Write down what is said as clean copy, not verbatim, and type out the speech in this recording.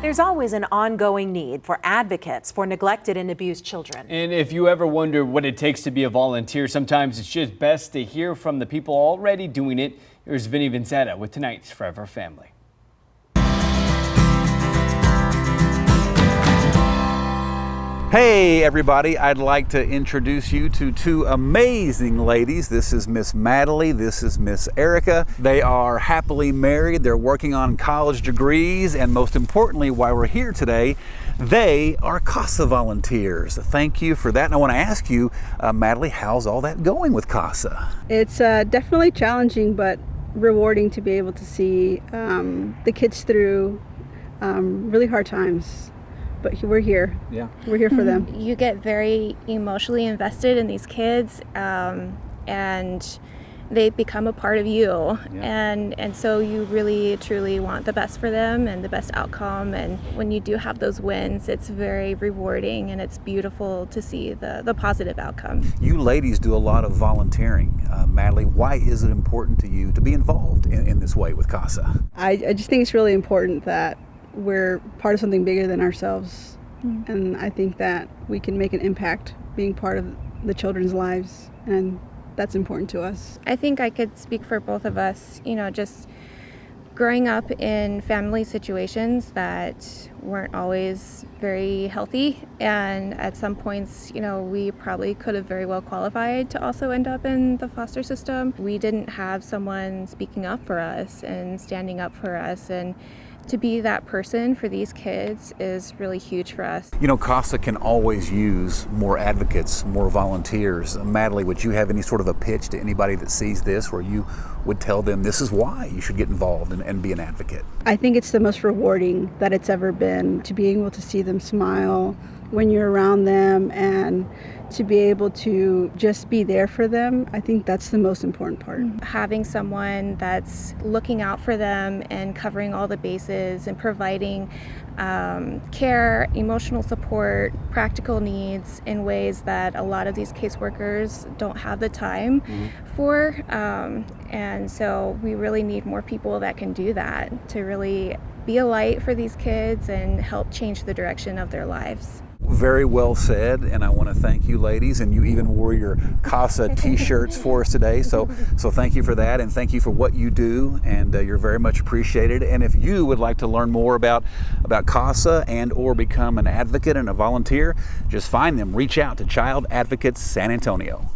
There's always an ongoing need for advocates for neglected and abused children. And if you ever wonder what it takes to be a volunteer, sometimes it's just best to hear from the people already doing it. Here's Vinny Vincetta with tonight's Forever Family. Hey everybody, I'd like to introduce you to two amazing ladies. This is Miss Madaly, this is Miss Erica. They are happily married, they're working on college degrees, and most importantly, why we're here today, they are CASA volunteers. Thank you for that. And I want to ask you, Madaly, how's all that going with CASA? It's definitely challenging, but rewarding to be able to see the kids through really hard times. But we're here. Yeah, we're here for them. You get very emotionally invested in these kids, and they become a part of you. Yeah. And so you really truly want the best for them and the best outcome. And when you do have those wins, it's very rewarding and it's beautiful to see the positive outcome. You ladies do a lot of volunteering. Madaly, why is it important to you to be involved in this way with CASA? I just think it's really important that we're part of something bigger than ourselves. And I think that we can make an impact being part of the children's lives, and that's important to us. I think I could speak for both of us, just growing up in family situations that weren't always very healthy, and at some points, we probably could have very well qualified to also end up in the foster system. We didn't have someone speaking up for us and standing up for us, and to be that person for these kids is really huge for us. CASA can always use more advocates, more volunteers. Madaly, would you have any sort of a pitch to anybody that sees this where you would tell them this is why you should get involved and be an advocate? I think it's the most rewarding that it's ever been, to be able to see them smile when you're around them and to be able to just be there for them. I think that's the most important part. Having someone that's looking out for them and covering all the bases and providing care, emotional support, practical needs in ways that a lot of these caseworkers don't have the time for. And so we really need more people that can do that to really be a light for these kids and help change the direction of their lives. Very well said, and I want to thank you ladies, and you even wore your CASA t-shirts for us today, so thank you for that, and thank you for what you do, and you're very much appreciated. And if you would like to learn more about CASA and or become an advocate and a volunteer, just find them, reach out to Child Advocates San Antonio.